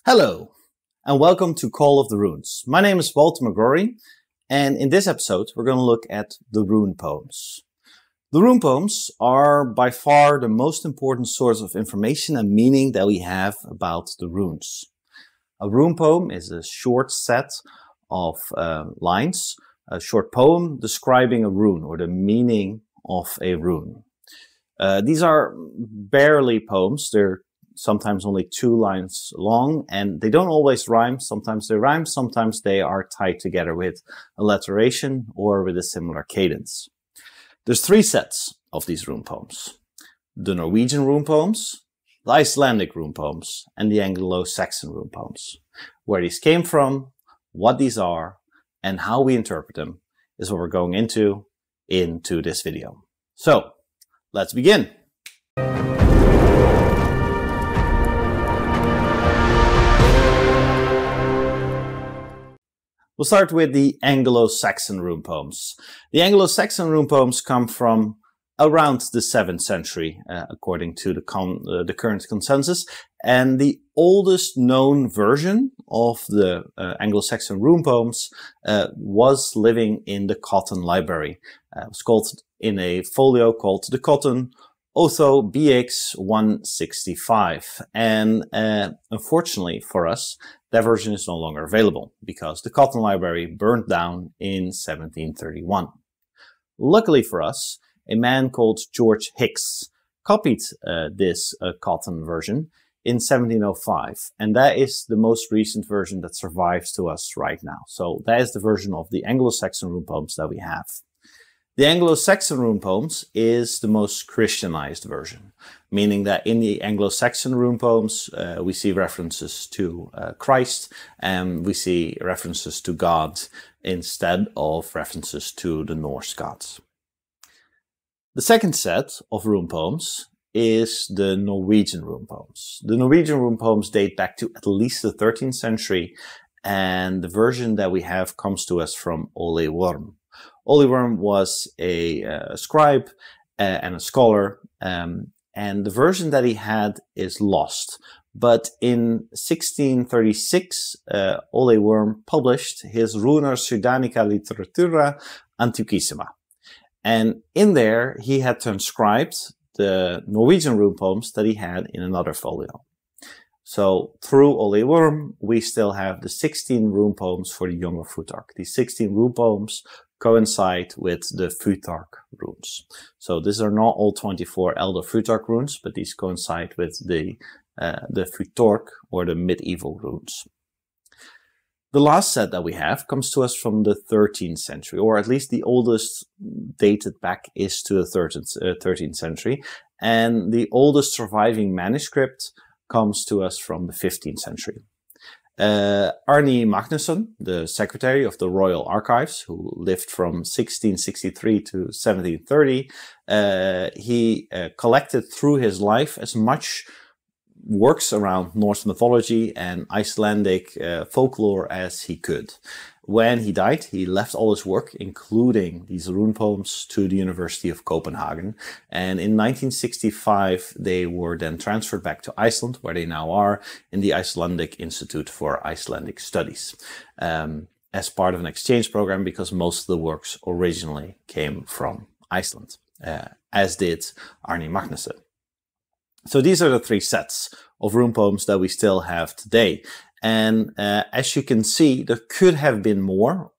Hello, and welcome to Call of the Runes. My name is Walter McGrory, and in this episode we're going to look at the rune poems. The rune poems are by far the most important source of information and meaning that we have about the runes. A rune poem is a short set of lines, a short poem describing a rune or the meaning of a rune. These are barely poems. They're sometimes only 2 lines long, and they don't always rhyme. Sometimes they rhyme, sometimes they are tied together with alliteration or with a similar cadence. There's 3 sets of these rune poems: the Norwegian rune poems, the Icelandic rune poems, and the Anglo-Saxon rune poems. Where these came from, what these are, and how we interpret them is what we're going into this video. So, let's begin. We'll start with the Anglo-Saxon rune poems. The Anglo-Saxon rune poems come from around the 7th century, according to the current consensus. And the oldest known version of the Anglo-Saxon rune poems was living in the Cotton Library. It was called in a folio called the Cotton Otho BX 165. And unfortunately for us, that version is no longer available because the Cotton Library burned down in 1731. Luckily for us, a man called George Hicks copied this Cotton version in 1705, and that is the most recent version that survives to us right now. So that is the version of the Anglo-Saxon rune poems that we have. The Anglo-Saxon rune poems is the most Christianized version, meaning that in the Anglo-Saxon rune poems we see references to Christ, and we see references to God instead of references to the Norse gods. The second set of rune poems is the Norwegian rune poems. The Norwegian rune poems date back to at least the 13th century, and the version that we have comes to us from Ole Worm. Ole Worm was a scribe and a scholar, and the version that he had is lost. But in 1636, Ole Worm published his Runa Sudanica Literatura Antiquissima. And in there, he had transcribed the Norwegian rune poems that he had in another folio. So through Ole Worm, we still have the 16 rune poems for the Younger Futhark. These 16 rune poems coincide with the Futhark runes. So these are not all 24 Elder Futhark runes, but these coincide with the Futhark or the medieval runes. The last set that we have comes to us from the 13th century, or at least the oldest dated back is to the 13th century. And the oldest surviving manuscript comes to us from the 15th century. Arne Magnusson, the secretary of the Royal Archives, who lived from 1663 to 1730, he collected through his life as much works around Norse mythology and Icelandic folklore as he could. When he died, he left all his work, including these rune poems, to the University of Copenhagen. And in 1965, they were then transferred back to Iceland, where they now are, in the Icelandic Institute for Icelandic Studies, as part of an exchange program, because most of the works originally came from Iceland, as did Arne Magnusson. So these are the 3 sets of rune poems that we still have today. And as you can see, there could have been more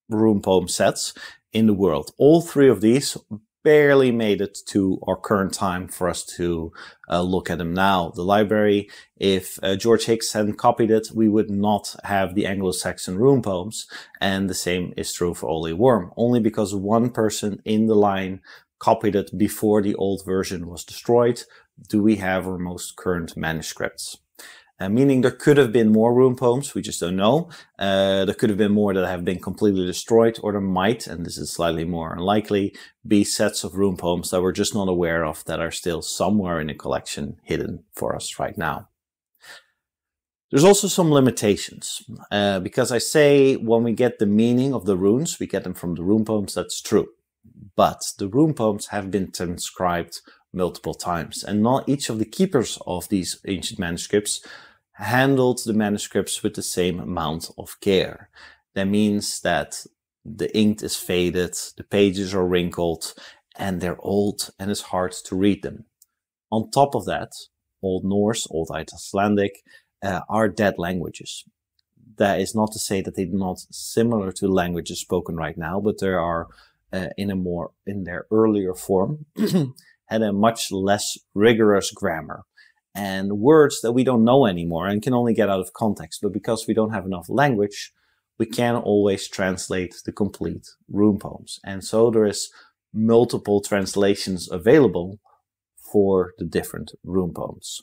rune poem sets in the world. All 3 of these barely made it to our current time for us to look at them now. The library, if George Hicks hadn't copied it, we would not have the Anglo-Saxon rune poems. And the same is true for Ole Worm, only because one person in the line copied it before the old version was destroyed do we have our most current manuscripts. Meaning there could have been more rune poems, we just don't know. There could have been more that have been completely destroyed, or there might, and this is slightly more unlikely, be sets of rune poems that we're just not aware of that are still somewhere in a collection hidden for us right now. There's also some limitations, because I say when we get the meaning of the runes, we get them from the rune poems, that's true. But the rune poems have been transcribed multiple times, and not each of the keepers of these ancient manuscripts handled the manuscripts with the same amount of care. That means that the ink is faded, the pages are wrinkled, and they're old and it's hard to read them. On top of that, Old Norse, Old Icelandic are dead languages. That is not to say that they're not similar to languages spoken right now, but they are in their earlier form, had a much less rigorous grammar and words that we don't know anymore and can only get out of context. But because we don't have enough language, we can't always translate the complete rune poems. And so there is multiple translations available for the different rune poems.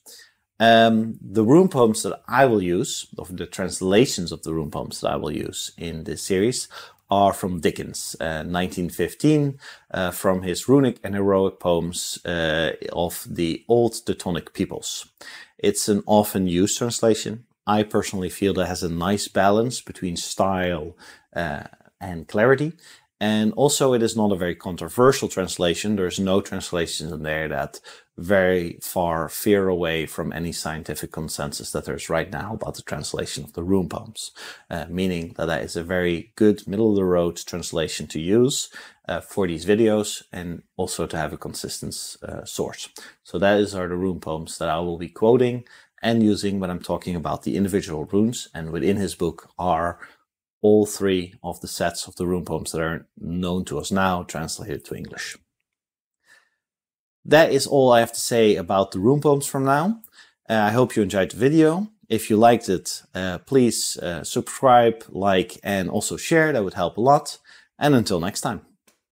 The rune poems that I will use, or the translations of the rune poems that I will use in this series, are from Dickens, 1915, from his Runic and heroic poems of the old Teutonic peoples. It's an often used translation. I personally feel that has a nice balance between style and clarity. And also it is not a very controversial translation. There's no translations in there that very far veer away from any scientific consensus that there's right now about the translation of the rune poems, meaning that that is a very good middle-of-the-road translation to use for these videos and also to have a consistent source. So that are the rune poems that I will be quoting and using when I'm talking about the individual runes, and within his book are all three of the sets of the rune poems that are known to us now, translated to English. That is all I have to say about the rune poems from now. I hope you enjoyed the video. If you liked it, please subscribe, like, and also share. That would help a lot. And until next time.